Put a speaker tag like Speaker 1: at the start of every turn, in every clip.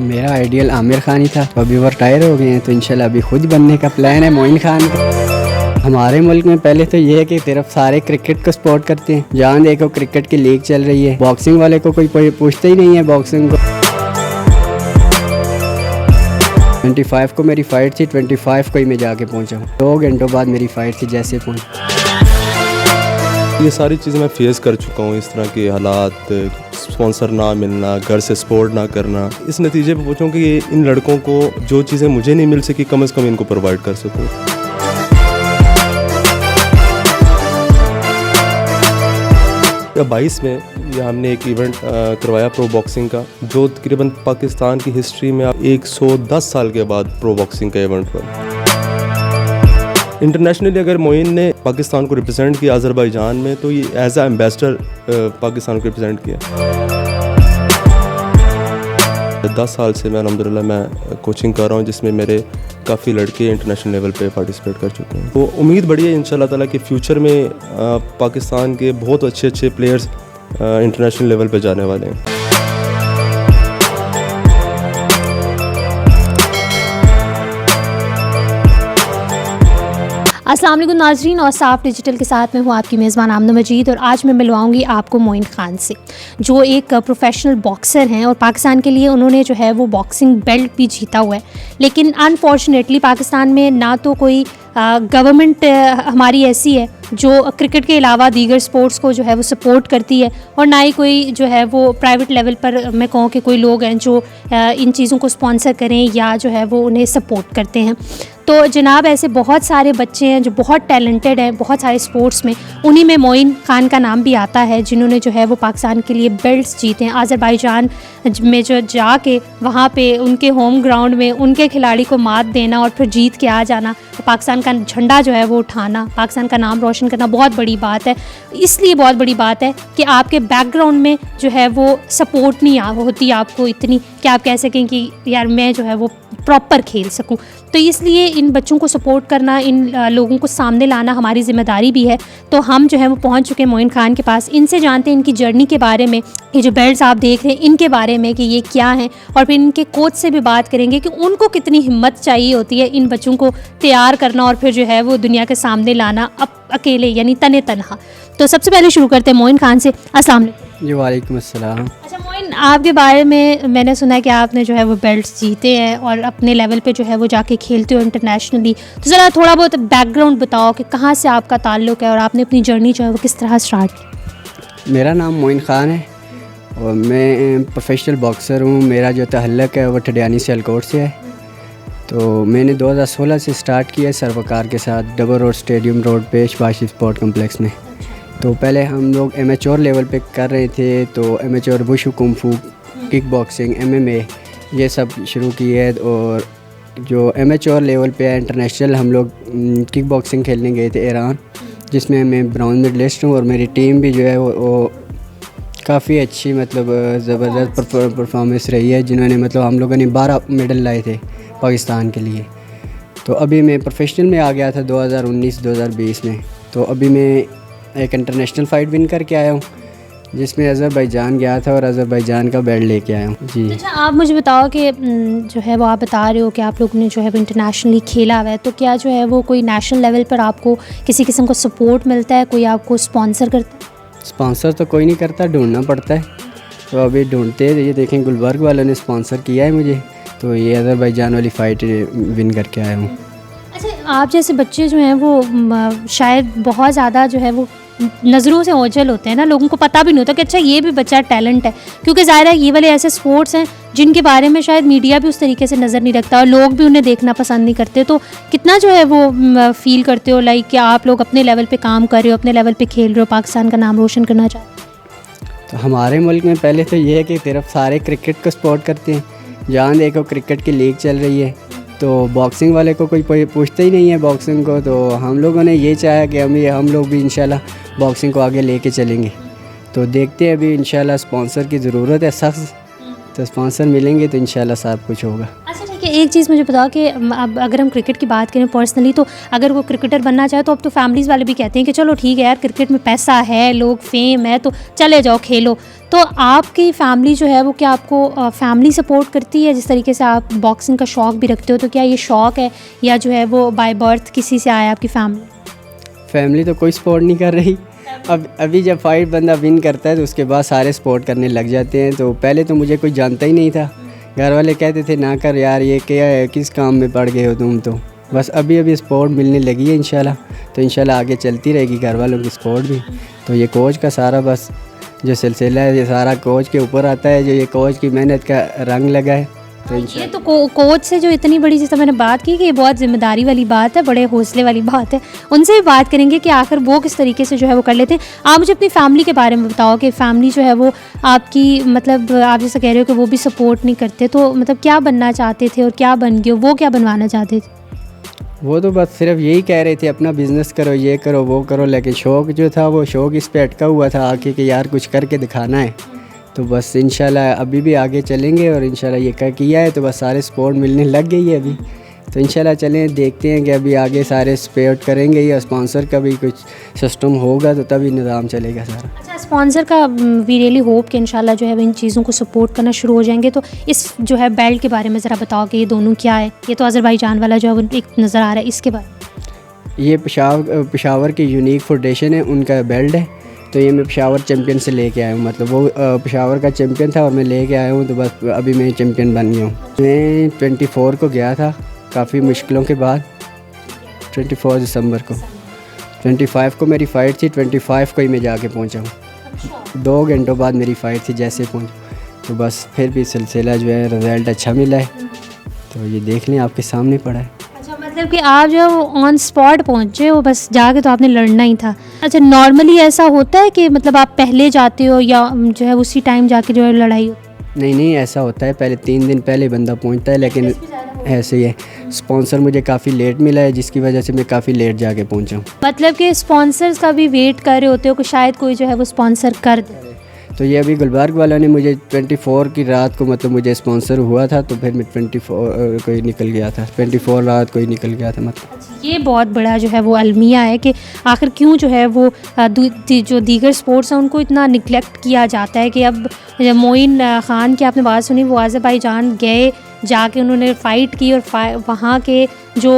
Speaker 1: मेरा आइडियल आमिर खान ही था, तो अभी वो रिटायर हो गए हैं, तो इंशाल्लाह अभी खुद बनने का प्लान है मोइन खान का। हमारे मुल्क में पहले तो ये है कि सिर्फ सारे क्रिकेट को सपोर्ट करते हैं। जहाँ देखो क्रिकेट की लीग चल रही है, बॉक्सिंग वाले को कोई पूछता ही नहीं है बॉक्सिंग को। 25 को मेरी फ़ाइट थी, 25 को ही मैं जाके पहुँचा हूँ। 2 घंटों बाद मेरी फ़ाइट थी, जैसे पहुँच।
Speaker 2: ये सारी चीज़ें मैं फेस कर चुका हूँ, इस तरह के हालात, स्पॉन्सर ना मिलना, घर से सपोर्ट ना करना। इस नतीजे पे पूछूँ कि इन लड़कों को जो चीज़ें मुझे नहीं मिल सकी, कम से कम इनको प्रोवाइड कर सकूँ। 22 में ये हमने एक इवेंट करवाया प्रो बॉक्सिंग का, जो तकरीबन पाकिस्तान की हिस्ट्री में 110 साल के बाद प्रो बॉक्सिंग का इवेंट हुआ। इंटरनेशनली अगर मोइन ने पाकिस्तान को रिप्रेजेंट किया अज़रबैजान में, तो ये एज ए एम्बेसडर पाकिस्तान को रिप्रेजेंट किया। 10 साल से मैं अल्हम्दुलिल्लाह मैं कोचिंग कर रहा हूँ, जिसमें मेरे काफ़ी लड़के इंटरनेशनल लेवल पे पार्टिसिपेट कर चुके हैं। तो उम्मीद बड़ी है इंशाल्लाह ताला कि फ्यूचर में पाकिस्तान के बहुत अच्छे प्लेयर्स इंटरनेशनल लेवल पे जाने वाले हैं।
Speaker 3: अस्सलाम वालेकुम नाज़रीन, और साफ डिजिटल के साथ में हूँ आपकी मेज़बान आमना मजीद। और आज मैं मिलवाऊंगी आपको मोइन खान से, जो एक प्रोफेशनल बॉक्सर हैं और पाकिस्तान के लिए उन्होंने जो है वो बॉक्सिंग बेल्ट भी जीता हुआ है। लेकिन अनफॉर्चुनेटली पाकिस्तान में ना तो कोई गवर्नमेंट हमारी ऐसी है जो क्रिकेट के अलावा दीगर स्पोर्ट्स को जो है वो सपोर्ट करती है, और ना ही कोई जो है वो प्राइवेट लेवल पर मैं कहूँ कि कोई लोग हैं जो इन चीज़ों को स्पॉन्सर करें या जो है वो उन्हें सपोर्ट करते हैं। तो जनाब ऐसे बहुत सारे बच्चे हैं जो बहुत टैलेंटेड हैं बहुत सारे स्पोर्ट्स में, उन्हीं में मोइन खान का नाम भी आता है, जिन्होंने जो है वो पाकिस्तान के लिए बेल्ट्स जीते हैं। अज़रबैजान में जो जाके वहाँ पे उनके होम ग्राउंड में उनके खिलाड़ी को मात देना और फिर जीत के आ जाना, पाकिस्तान का झंडा जो है वो उठाना, पाकिस्तान का नाम रोशन करना बहुत बड़ी बात है। इसलिए बहुत बड़ी बात है कि आपके बैकग्राउंड में जो है वो सपोर्ट नहीं होती आपको इतनी कि आप कह सकें कि यार मैं जो है वो प्रॉपर खेल सकूं। तो इसलिए इन बच्चों को सपोर्ट करना, इन लोगों को सामने लाना हमारी ज़िम्मेदारी भी है। तो हम जो है वो पहुंच चुके हैं मोइन खान के पास, इनसे जानते हैं इनकी जर्नी के बारे में, ये जो बेल्ट्स आप देख रहे हैं इनके बारे में कि ये क्या हैं, और फिर इनके कोच से भी बात करेंगे कि उनको कितनी हिम्मत चाहिए होती है इन बच्चों को तैयार करना और फिर जो है वो दुनिया के सामने लाना अकेले, यानी तने तनहा। तो सबसे पहले शुरू करते हैं मोइन खान से। अस्सलाम वालेकुम।
Speaker 1: जी वालेकुम अस्सलाम।
Speaker 3: अच्छा मोइन, आपके बारे में मैंने सुना है कि आपने जो है वो बेल्ट्स जीते हैं और अपने लेवल पे जो है वो जाके खेलते हो इंटरनेशनली। तो ज़रा थोड़ा बहुत बैकग्राउंड बताओ कि कहाँ से आपका ताल्लुक़ है और आपने अपनी जर्नी जो है वो किस तरह स्टार्ट की।
Speaker 1: मेरा नाम मोइन खान है और मैं प्रोफेशनल बॉक्सर हूँ। मेरा जो तहल्लुक़ है वो ठडियानी सियालकोट से है। तो मैंने 2016 से स्टार्ट किया सरवकार के साथ, डबल रोड स्टेडियम रोड पे शबाशी स्पोर्ट कम्प्लेक्स में। तो पहले हम लोग एमेच्योर लेवल पे कर रहे थे, तो amateur wushu kung fu, kick boxing, MMA ये सब शुरू किए। और जो एमेच्योर लेवल पे है इंटरनेशनल, हम लोग किक बॉक्सिंग खेलने गए थे ईरान, जिसमें मैं ब्राउन मेडलिस्ट हूँ। और मेरी टीम भी जो है वो काफ़ी अच्छी मतलब ज़बरदस्त परफॉर्मेंस रही है, जिन्होंने मतलब हम लोगों ने 12 मेडल लाए थे पाकिस्तान के लिए। तो अभी मैं प्रोफेशनल में आ गया था 2019-2020 में। तो अभी मैं एक इंटरनेशनल फ़ाइट विन करके आया हूँ, जिसमें अज़रबैजान गया था और अज़रबैजान का बेल्ट लेके आया हूँ। जी
Speaker 3: अच्छा, आप मुझे बताओ कि जो है वो आप बता रहे हो कि आप लोगों ने जो है वो इंटरनेशनली खेला हुआ है, तो क्या जो है वो कोई नेशनल लेवल पर आपको किसी किस्म को सपोर्ट मिलता है, कोई आपको स्पॉन्सर करता है?
Speaker 1: स्पॉन्सर तो कोई नहीं करता, ढूंढना पड़ता है। तो अभी ढूंढते हैं। ये देखें गुलबर्ग वालों ने स्पॉन्सर किया है मुझे, तो ये अज़रबैजान वाली फ़ाइट विन करके आया हूँ।
Speaker 3: अच्छा, आप जैसे बच्चे जो हैं वो शायद बहुत ज़्यादा जो है वो नज़रों से ओझल होते हैं ना, लोगों को पता भी नहीं होता कि अच्छा ये भी बच्चा टैलेंट है, क्योंकि ज़ाहिर है ये वाले ऐसे स्पोर्ट्स हैं जिनके बारे में शायद मीडिया भी उस तरीके से नज़र नहीं रखता और लोग भी उन्हें देखना पसंद नहीं करते। तो कितना जो है वो फील करते हो लाइक कि आप लोग अपने लेवल पे काम कर रहे हो, अपने लेवल पे खेल रहे हो, पाकिस्तान का नाम रोशन करना चाहते हो?
Speaker 1: तो हमारे मुल्क में पहले तो ये है कि सिर्फ सारे क्रिकेट को सपोर्ट करते हैं। जहाँ देखो क्रिकेट की लीग चल रही है, तो बॉक्सिंग वाले को कोई पूछता ही नहीं है बॉक्सिंग को। तो हम लोगों ने ये चाहा कि हम लोग भी इंशाल्लाह बॉक्सिंग को आगे लेके चलेंगे। तो देखते हैं, अभी इंशाल्लाह स्पॉन्सर की ज़रूरत है सख्त, तो स्पॉन्सर मिलेंगे तो इंशाल्लाह सब कुछ होगा।
Speaker 3: अच्छा ठीक है, एक चीज़ मुझे बताओ कि अब अगर हम क्रिकेट की बात करें पर्सनली, तो अगर वो क्रिकेटर बनना चाहे तो अब तो फैमिलीज़ वाले भी कहते हैं कि चलो ठीक है यार, क्रिकेट में पैसा है, लोग फेम है, तो चले जाओ खेलो। तो आपकी फैमिली जो है वो क्या आपको फैमिली सपोर्ट करती है? जिस तरीके से आप बॉक्सिंग का शौक़ भी रखते हो, तो क्या ये शौक़ है या जो है वो बाय बर्थ किसी से आया आपकी
Speaker 1: फैमिली तो कोई सपोर्ट नहीं कर रही। अब अभी जब फाइट बंदा विन करता है तो उसके बाद सारे सपोर्ट करने लग जाते हैं। तो पहले तो मुझे कोई जानता ही नहीं था, घर वाले कहते थे ना कर यार, ये क्या है, किस काम में पड़ गए हो तुम। तो बस अभी अभी सपोर्ट मिलने लगी है इंशाल्लाह, तो इंशाल्लाह आगे चलती रहेगी घर वालों की सपोर्ट भी। तो ये कोच का सारा बस जो सिलसिला है ये सारा कोच के ऊपर आता है, जो ये कोच की मेहनत का रंग लगा है। तो
Speaker 3: ये तो कोच से जो इतनी बड़ी जैसे मैंने बात की कि ये बहुत ज़िम्मेदारी वाली बात है, बड़े हौसले वाली बात है, उनसे भी बात करेंगे कि आखिर वो किस तरीके से जो है वो कर लेते हैं। आप मुझे अपनी फैमिली के बारे में बताओ कि फैमिली जो है वो आपकी, मतलब आप जैसे कह रहे हो कि वो भी सपोर्ट नहीं करते, तो मतलब क्या बनना चाहते थे और क्या बन गए, वो क्या बनवाना चाहते थे?
Speaker 1: वो तो बस सिर्फ यही कह रहे थे अपना बिज़नेस करो, ये करो, वो करो, लेकिन शौक़ जो था वो शौक़ इस पे अटका हुआ था आके कि यार कुछ करके दिखाना है। तो बस इंशाल्लाह अभी भी आगे चलेंगे और इंशाल्लाह ये क्या किया है तो बस सारे सपोर्ट मिलने लग गई है अभी। तो इंशाल्लाह चलें, देखते हैं कि अभी आगे सारे सपोर्ट करेंगे या स्पॉन्सर का भी कुछ सिस्टम होगा तो तभी निज़ाम चलेगा सारा।
Speaker 3: अच्छा, स्पॉन्सर का वी रियली होप कि इंशाल्लाह जो है वो इन चीज़ों को सपोर्ट करना शुरू हो जाएंगे। तो इस जो है बेल्ट के बारे में ज़रा बताओ कि ये दोनों क्या है? ये तो अज़रबैजान वाला जो है वो एक नज़र आ रहा है, इसके बारे में।
Speaker 1: ये पेशावर की यूनिक फाउंडेशन है, उनका बेल्ट है। तो ये मैं पेशावर चैम्पियन से लेके आया हूँ, मतलब वो पेशावर का चैम्पियन था और मैं लेके आया हूँ, तो बस अभी मैं चैम्पियन बन गया हूँ। मैं 24 को गया था काफ़ी मुश्किलों के बाद, 24 दिसंबर को। 25 को मेरी फ़ाइट थी, 25 को ही मैं जाके पहुँचा हूँ। 2 घंटों बाद मेरी फ़ाइट थी जैसे पहुँचा। तो बस फिर भी सिलसिला जो है रिज़ल्ट अच्छा मिला है, तो ये देख लें आपके सामने पड़ा है।
Speaker 3: मतलब कि आप जो ऑन स्पॉट पहुँचे हो, बस जाके तो आपने लड़ना ही था। अच्छा, नॉर्मली ऐसा होता है कि मतलब आप पहले जाते हो या जो है उसी टाइम जाके जो है लड़ाई हो?
Speaker 1: नहीं, ऐसा होता है पहले 3 दिन पहले बंदा पहुंचता है, लेकिन ऐसे ही है। स्पॉन्सर मुझे काफ़ी लेट मिला है जिसकी वजह से मैं काफ़ी लेट जाके पहुंचा हूँ।
Speaker 3: मतलब कि स्पॉन्सर्स का भी वेट कर रहे होते हो कि शायद कोई जो है वो स्पॉन्सर कर दे।
Speaker 1: तो ये अभी गुलबर्ग वाला ने मुझे 24 की रात को मतलब मुझे स्पॉन्सर हुआ था, तो फिर मैं 24 को ही निकल गया था, 24 रात को ही निकल गया था मतलब।
Speaker 3: ये बहुत बड़ा जो है वो अलमिया है कि आखिर क्यों जो है वो जो दीगर स्पोर्ट्स हैं उनको इतना निगलेक्ट किया जाता है कि अब मोइन ख़ान की आपने बात सुनी, वो अज़रबैजान गए, जाके उन्होंने फ़ाइट की और वहाँ के जो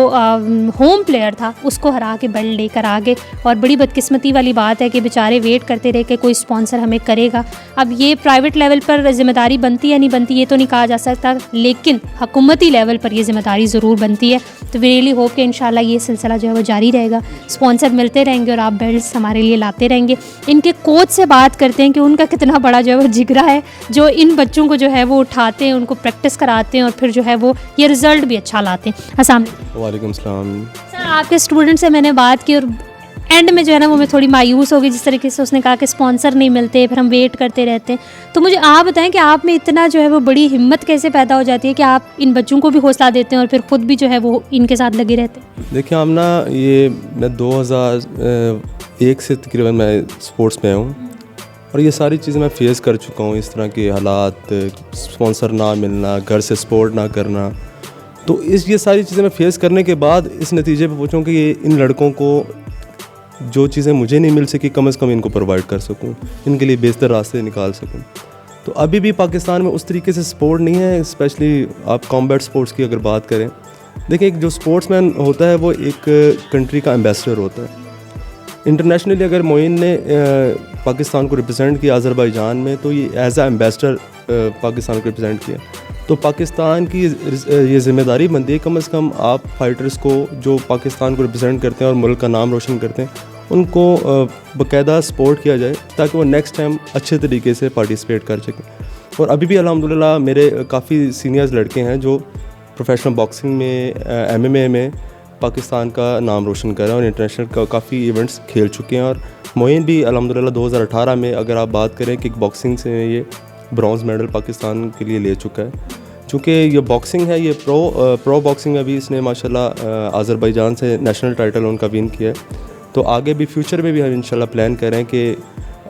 Speaker 3: होम प्लेयर था उसको हरा के बेल्ट लेकर आ गए। और बड़ी बदकिस्मती वाली बात है कि बेचारे वेट करते रहे कि कोई स्पॉन्सर हमें करेगा। अब ये प्राइवेट लेवल पर ज़िम्मेदारी बनती है नहीं बनती ये तो नहीं कहा जा सकता, लेकिन हुकूमती लेवल पर ये ज़िम्मेदारी ज़रूर बनती है। तो वी रियली होप कि इंशाल्लाह ये सिलसिला जो है वो जारी रहेगा, स्पॉन्सर मिलते रहेंगे और आप बेल्ट्स हमारे लिए लाते रहेंगे। इनके कोच से बात करते हैं कि उनका कितना बड़ा जो है वो जिगरा है, जो इन बच्चों को जो है वो उठाते हैं, उनको प्रैक्टिस कराते हैं और फिर जो है वो ये रिज़ल्ट भी अच्छा लाते हैं। अस्सलाम
Speaker 2: वालेकुम सलाम।
Speaker 3: सर, आपके स्टूडेंट से मैंने बात की और एंड में जो है ना वो मैं थोड़ी मायूस हो गई, जिस तरीके से उसने कहा कि स्पॉन्सर नहीं मिलते, फिर हम वेट करते रहते हैं। तो मुझे आप बताएं कि आप में इतना जो है वो बड़ी हिम्मत कैसे पैदा हो जाती है कि आप इन बच्चों को भी हौसला देते हैं और फिर ख़ुद भी जो है वो इनके साथ लगे रहते हैं?
Speaker 2: देखिए आमना, ये मैं 2001 से तकरीबन मैं स्पोर्ट्स में हूँ और ये सारी चीज़ें मैं फेस कर चुका हूँ। इस तरह के हालात, स्पॉन्सर ना मिलना, घर से सपोर्ट ना करना, तो ये सारी चीज़ें मैं फेस करने के बाद इस नतीजे पे पहुँचा कि ये इन लड़कों को जो चीज़ें मुझे नहीं मिल सकी कम से कम इनको प्रोवाइड कर सकूँ, इनके लिए बेहतर रास्ते निकाल सकूँ। तो अभी भी पाकिस्तान में उस तरीके से सपोर्ट नहीं है, स्पेशली आप कॉम्बैट स्पोर्ट्स की अगर बात करें। देखिए, एक जो स्पोर्ट्समैन होता है वो एक कंट्री का एम्बेसडर होता है। इंटरनेशनली अगर मोइन ने पाकिस्तान को रिप्रेजेंट किया अज़रबैजान में, तो ये एज आ एम्बेसडर पाकिस्तान को रिप्रेजेंट किया। तो पाकिस्तान की ये ज़िम्मेदारी बनती है कम से कम आप फाइटर्स को जो पाकिस्तान को रिप्रेजेंट करते हैं और मुल्क का नाम रोशन करते हैं, उनको बाकायदा सपोर्ट किया जाए ताकि वो नेक्स्ट टाइम अच्छे तरीके से पार्टिसिपेट कर सकें। और अभी भी अल्हम्दुलिल्लाह मेरे काफ़ी सीनियर्स लड़के हैं जो प्रोफेशनल बॉक्सिंग में, MMA में पाकिस्तान का नाम रोशन कर रहे हैं और इंटरनेशनल काफ़ी इवेंट्स खेल चुके हैं। और मोइन भी अल्हम्दुलिल्लाह 2018 में अगर आप बात करें किक बॉक्सिंग से ये ब्रॉन्ज़ मेडल पाकिस्तान के लिए ले चुका है। चूँकि ये बॉक्सिंग है, ये प्रो बॉक्सिंग अभी इसने माशाल्लाह अज़रबैजान से नेशनल टाइटल उनका विन किया है। तो आगे भी फ्यूचर में भी हम इंशाल्लाह प्लान कर रहे हैं कि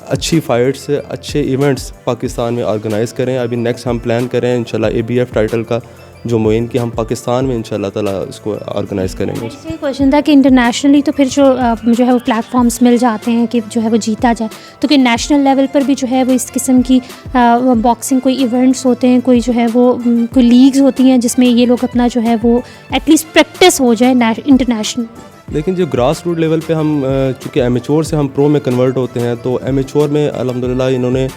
Speaker 2: अच्छी फ़ाइट्स, अच्छे इवेंट्स पाकिस्तान में ऑर्गेनाइज़ करें। अभी नेक्स्ट हम प्लान कर रहे हैं इंशाल्लाह ABF टाइटल का जो मुहिम की हम पाकिस्तान में इंशाल्लाह ताला इसको ऑर्गेनाइज़ करेंगे।
Speaker 3: ये क्वेश्चन था कि इंटरनेशनली तो फिर जो है वो प्लेटफॉर्म्स मिल जाते हैं कि जो है वो जीता जाए, तो कि नेशनल लेवल पर भी जो है वो इस किस्म की बॉक्सिंग कोई इवेंट्स होते हैं, कोई जो है वो कोई लीग्स होती हैं जिसमें ये लोग अपना जो है वो एटलीस्ट प्रैक्टिस हो जाए इंटरनेशनल।
Speaker 2: लेकिन जो ग्रास रूट लेवल पे हम चूँकि एमेच्योर से हम प्रो में कन्वर्ट होते हैं, तो एमेच्योर में अल्हम्दुलिल्लाह इन्होंने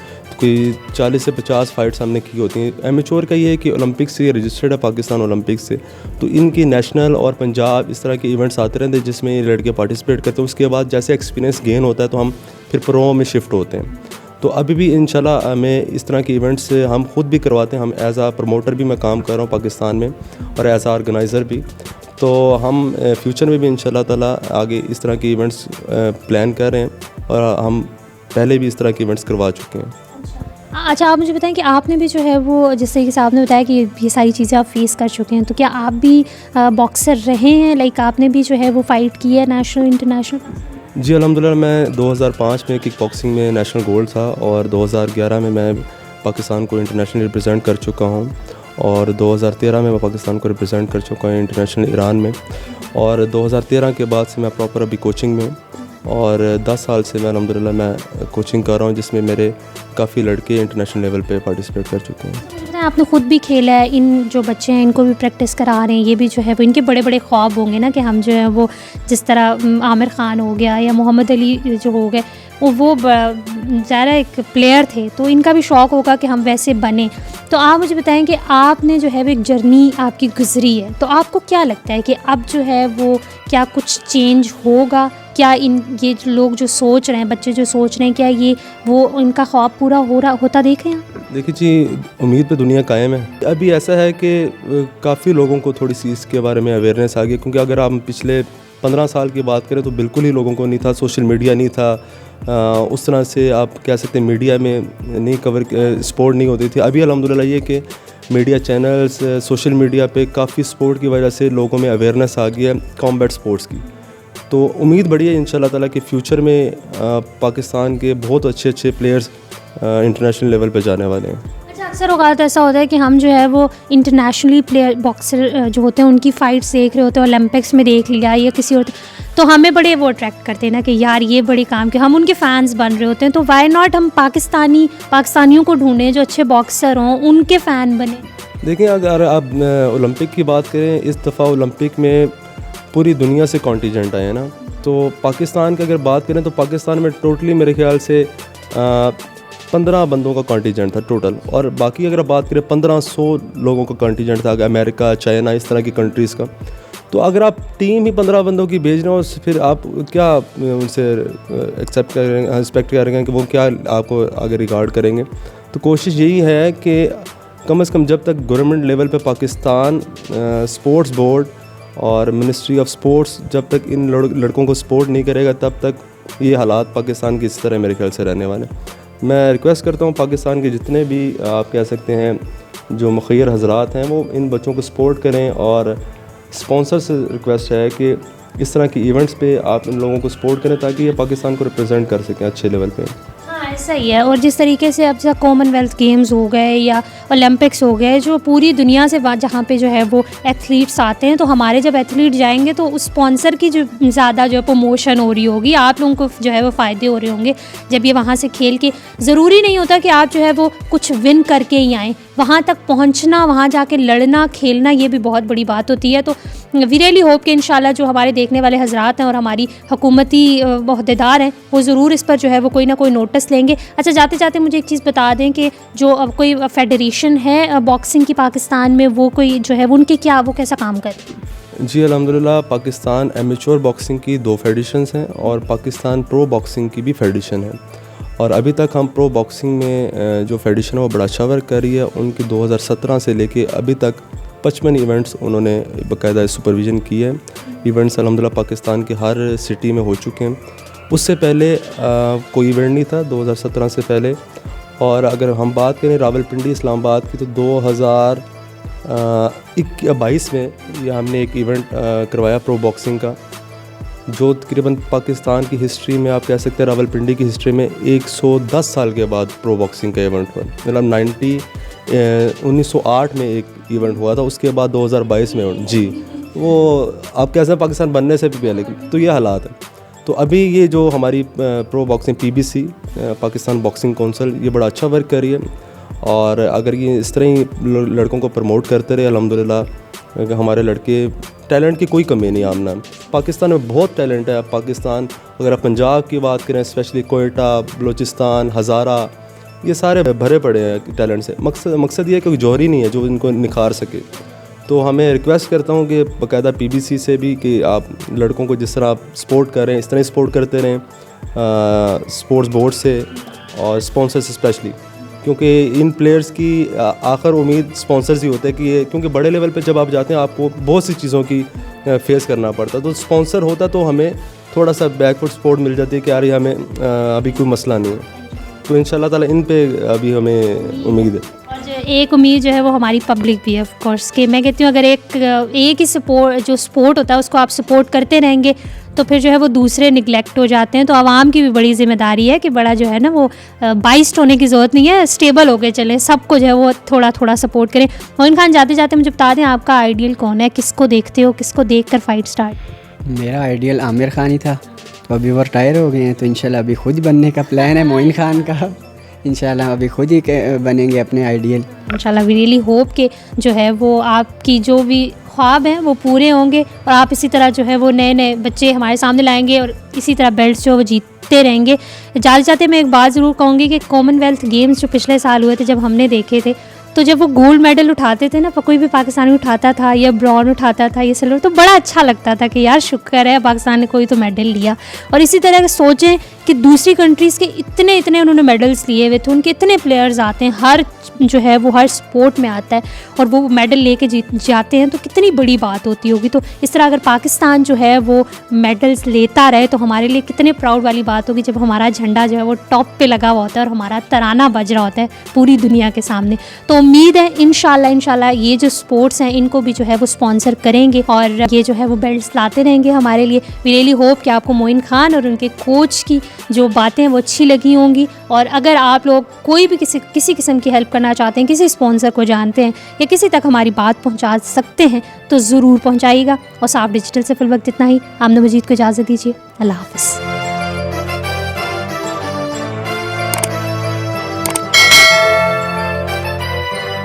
Speaker 2: कोई 40 से 50 फाइट्स हमने की होती हैं। एमेच्योर का ये है कि ओलंपिक से रजिस्टर्ड है पाकिस्तान ओलंपिक से, तो इनकी नेशनल और पंजाब इस तरह के इवेंट्स आते रहते हैं जिसमें ये लड़के पार्टिसिपेट करते हैं। उसके बाद जैसे एक्सपीरियंस गेन होता है तो हम फिर प्रो में शिफ्ट होते हैं। तो अभी भी इंशाल्लाह हमें इस तरह के इवेंट्स हम खुद भी करवाते हैं। हम एज आ प्रमोटर भी मैं काम कर रहा हूँ पाकिस्तान में और एज आ ऑर्गेनाइज़र भी। तो हम फ्यूचर में भी इंशाल्लाह ताला आगे इस तरह के इवेंट्स प्लान कर रहे हैं और हम पहले भी इस तरह के इवेंट्स करवा चुके हैं।
Speaker 3: अच्छा, आप मुझे बताएं कि आपने भी जो है वो जिस तरीके से आपने बताया कि ये सारी चीज़ें आप फेस कर चुके हैं, तो क्या आप भी बॉक्सर रहे हैं? लाइक आपने भी जो है वो फ़ाइट की है नेशनल इंटरनेशनल?
Speaker 2: जी अल्हम्दुलिल्लाह, मैं 2005 में किक बॉक्सिंग में नेशनल गोल्ड था और 2011 में मैं पाकिस्तान को इंटरनेशनल रिप्रेजेंट कर चुका हूँ और 2013 में मैं पाकिस्तान को रिप्रेजेंट कर चुका हूँ इंटरनेशनल ईरान में, और 2013 के बाद से मैं प्रॉपर अभी कोचिंग में हूँ और 10 साल से मैं अल्हम्दुलिल्लाह मैं कोचिंग कर रहा हूँ जिसमें मेरे काफ़ी लड़के इंटरनेशनल लेवल पे पार्टिसिपेट कर चुके हैं।
Speaker 3: आपने खुद भी खेला है, इन जो बच्चे हैं इनको भी प्रैक्टिस करा रहे हैं, ये भी जो है वो इनके बड़े बड़े ख्वाब होंगे ना कि हम जो है वो जिस तरह आमिर ख़ान हो गया या मोहम्मद अली जो हो गए वो ज़्यादा एक प्लेयर थे, तो इनका भी शौक़ होगा कि हम वैसे बने। तो आप मुझे बताएं कि आपने जो है वो एक जर्नी आपकी गुजरी है, तो आपको क्या लगता है कि अब जो है वो क्या कुछ चेंज होगा? क्या ये जो लोग जो सोच रहे हैं, बच्चे जो सोच रहे हैं, क्या ये वो इनका ख्वाब पूरा होता देखें आप?
Speaker 2: देखिए जी, उम्मीद पे दुनिया कायम है। अभी ऐसा है कि काफ़ी लोगों को थोड़ी सी इसके बारे में अवेयरनेस आ गई, क्योंकि अगर आप पिछले 15 साल की बात करें तो बिल्कुल ही लोगों को नहीं था, सोशल मीडिया नहीं था, उस तरह से आप कह सकते हैं मीडिया में नहीं स्पोर्ट नहीं होती थी। अभी अल्हम्दुलिल्लाह ये कि मीडिया चैनल्स, सोशल मीडिया पे काफ़ी स्पोर्ट की वजह से लोगों में अवेयरनेस आ गई है कॉम्बैट स्पोर्ट्स की। तो उम्मीद बड़ी है इंशाल्लाह ताला कि फ्यूचर में पाकिस्तान के बहुत अच्छे अच्छे प्लेयर्स इंटरनेशनल लेवल पे जाने वाले हैं।
Speaker 3: अच्छा, अक्सर औक़ात ऐसा होता है कि हम जो है वो इंटरनेशनली प्लेयर बॉक्सर जो होते हैं उनकी फ़ाइट्स देख रहे होते हैं, ओलंपिक्स में देख लिया या किसी और, तो हमें बड़े वो अट्रैक्ट करते हैं ना कि यार ये बड़े काम के, हम उनके फ़ैन्स बन रहे होते हैं। तो वाई नॉट हम पाकिस्तानियों को ढूंढें जो अच्छे बॉक्सर हों, उनके फ़ैन बने।
Speaker 2: देखिए, अगर आप ओलंपिक की बात करें, इस दफ़ा ओलंपिक में पूरी दुनिया से कॉन्टीजेंट आए हैं ना, तो पाकिस्तान की अगर बात करें तो पाकिस्तान में टोटली मेरे ख्याल से 15 बंदों का कॉन्टीजेंट था टोटल, और बाकी अगर बात करें 1500 लोगों का कॉन्टीजेंट था, अमेरिका, चाइना, इस तरह की कंट्रीज़ का। तो अगर आप टीम ही 15 बंदों की भेज रहे हो, फिर आप क्या उनसे एक्सपेक्ट करेंगे कि वो क्या आपको आगे रिगार्ड करेंगे? तो कोशिश यही है कि कम से कम जब तक गवर्नमेंट लेवल पे पाकिस्तान स्पोर्ट्स बोर्ड और मिनिस्ट्री ऑफ स्पोर्ट्स जब तक इन लड़कों को सपोर्ट नहीं करेगा, तब तक ये हालात पाकिस्तान की इस तरह मेरे ख्याल से रहने वाले। मैं रिक्वेस्ट करता हूँ पाकिस्तान के जितने भी आप कह सकते हैं जो मुखिर हजरात हैं, वो इन बच्चों को सपोर्ट करें, और स्पॉन्सर से रिक्वेस्ट है कि इस तरह की इवेंट्स पे आप इन लोगों को सपोर्ट करें ताकि ये पाकिस्तान को रिप्रेजेंट कर सकें अच्छे लेवल पे।
Speaker 3: हाँ, ऐसा ही है। और जिस तरीके से अब जैसे कॉमनवेल्थ गेम्स हो गए या ओलंपिक्स हो गए, जो पूरी दुनिया से जहाँ पे जो है वो एथलीट्स आते हैं, तो हमारे जब एथलीट जाएंगे तो उस स्पॉन्सर की जो ज़्यादा जो प्रमोशन हो रही होगी, आप लोगों को जो है वो फ़ायदे हो रहे होंगे जब ये वहाँ से खेल के। ज़रूरी नहीं होता कि आप जो है वो कुछ विन करके ही आएँ, वहाँ तक पहुँचना, वहाँ जाके लड़ना, खेलना, ये भी बहुत बड़ी बात होती है। तो वी रियली होप कि इंशाल्लाह जो हमारे देखने वाले हजरात हैं और हमारी हुकूमती ओहदेदार हैं, वो ज़रूर इस पर जो है वो कोई ना कोई नोटिस लेंगे। अच्छा, जाते जाते मुझे एक चीज़ बता दें कि जो अब कोई फेडरेशन है बॉक्सिंग की पाकिस्तान में, वो कोई जो है वो उनके क्या, वो कैसा काम करे?
Speaker 2: जी अल्हम्दुलिल्लाह, पाकिस्तान एमेच्योर बॉक्सिंग की 2 फेडरेशंस हैं और पाकिस्तान प्रो बॉक्सिंग की भी फेडरेशन है, और अभी तक हम प्रो बॉक्सिंग में जो फेडरेशन है वो बड़ा अच्छा वर्क कर रही है। उनकी 2017 से लेके अभी तक 55 इवेंट्स उन्होंने बाकायदा सुपरविज़न की है। इवेंट्स अल्हम्दुलिल्लाह पाकिस्तान के हर सिटी में हो चुके हैं। उससे पहले कोई इवेंट नहीं था 2017 से पहले। और अगर हम बात करें रावलपिंडी इस्लामाबाद की, तो 2022 में ये हमने एक इवेंट करवाया प्रो बॉक्सिंग का, जो तकरीबन पाकिस्तान की हिस्ट्री में आप कह सकते हैं रावलपिंडी की हिस्ट्री में 110 साल के बाद प्रो बॉक्सिंग का इवेंट हुआ। मतलब 1908 में एक इवेंट हुआ था, उसके बाद 2022 में जी वो आप कह सकते हैं पाकिस्तान बनने से भी पहले तो ये हालात है। तो अभी ये जो हमारी pro boxing PBC Pakistan boxing council ये बड़ा अच्छा वर्क कर रही है, और अगर ये इस तरह ही लड़कों को प्रमोट करते रहे अल्हम्दुलिल्लाह हमारे लड़के टैलेंट की कोई कमी नहीं आमना। पाकिस्तान में बहुत टैलेंट है। पाकिस्तान अगर आप पंजाब की बात करें, स्पेशली कोयटा, बलूचिस्तान, हज़ारा, ये सारे भरे पड़े हैं टैलेंट से। मकसद ये है कि जौहरी नहीं है जो इनको निखार सके। तो हमें रिक्वेस्ट करता हूँ कि बाकायदा PBC से भी कि आप लड़कों को जिस तरह आप सपोर्ट कर रहे हैं इस तरह सपोर्ट करते रहें, स्पोर्ट्स बोर्ड से और स्पॉन्सर्स स्पेशली, क्योंकि इन प्लेयर्स की आखिर उम्मीद स्पॉन्सर्स ही होते हैं कि ये, क्योंकि बड़े लेवल पे जब आप जाते हैं आपको बहुत सी चीज़ों की फेस करना पड़ता है। तो स्पॉन्सर होता तो हमें थोड़ा सा बैकवर्ड सपोर्ट मिल जाती है कि यार ये हमें अभी कोई मसला नहीं है। तो इंशाल्लाह ताला इन पे अभी हमें उम्मीद है।
Speaker 3: और जो एक उम्मीद जो है वो हमारी पब्लिक भी है ऑफ कोर्स, कि मैं कहती हूँ अगर एक ही स्पोर्ट होता है उसको आप सपोर्ट करते रहेंगे तो फिर जो है वो दूसरे निगलेक्ट हो जाते हैं। तो आवाम की भी बड़ी जिम्मेदारी है कि बड़ा जो है ना वो बाइस्ड होने की ज़रूरत नहीं है, स्टेबल होकर चलें, सबको जो है वो थोड़ा थोड़ा सपोर्ट करें। मोइन खान, जाते जाते मुझे बता दें आपका आइडियल कौन है, किसको देखते हो, किसको देख कर फाइट स्टार्ट?
Speaker 1: मेरा आइडियल आमिर खान ही था, तो अभी वो रिटायर हो गए हैं, तो इंशाल्लाह अभी खुद बनने का प्लान है मोइन खान का। इंशाल्लाह अभी खुद ही बनेंगे अपने आइडियल।
Speaker 3: इंशाल्लाह वी रियली होप कि जो है वो आपकी जो भी ख्वाब हैं वो पूरे होंगे और आप इसी तरह जो है वो नए नए बच्चे हमारे सामने लाएंगे और इसी तरह बेल्ट्स जो वो जीतते रहेंगे। जाते जाते मैं एक बात ज़रूर कहूँगी कि कॉमनवेल्थ गेम्स जो पिछले साल हुए थे, जब हमने देखे थे, तो जब वो गोल्ड मेडल उठाते थे ना, कोई भी पाकिस्तानी उठाता था या ब्रॉन्ज उठाता था या सिल्वर, तो बड़ा अच्छा लगता था कि यार शुक्र है पाकिस्तान ने कोई तो मेडल लिया। और इसी तरह सोचें कि दूसरी कंट्रीज़ के इतने इतने उन्होंने मेडल्स लिए हुए थे, उनके इतने प्लेयर्स आते हैं, हर जो है वो हर स्पोर्ट में आता है और वो मेडल लेके जाते हैं, तो कितनी बड़ी बात होती होगी। तो इस तरह अगर पाकिस्तान जो है वो मेडल्स लेता रहे तो हमारे लिए कितने प्राउड वाली बात होगी जब हमारा झंडा जो है वो टॉप पे लगा हुआ होता है और हमारा तराना बज रहा होता है पूरी दुनिया के सामने। तो उम्मीद है इंशाल्लाह ये जो स्पोर्ट्स हैं इनको भी जो है वो स्पॉन्सर करेंगे और ये जो है वो बेल्ट्स लाते रहेंगे हमारे लिए। वी रियली होप कि आपको मोइन खान और उनके कोच की जो बातें हैं वो अच्छी लगी होंगी। और अगर आप लोग कोई भी किसी किस्म की हेल्प करना चाहते हैं, किसी स्पॉन्सर को जानते हैं या किसी तक हमारी बात पहुंचा सकते हैं तो ज़रूर पहुंचाइएगा। और साफ डिजिटल से फिल वक्त इतना ही। आमना मजीद को इजाज़त दीजिए। अल्लाह हाफ़िज़।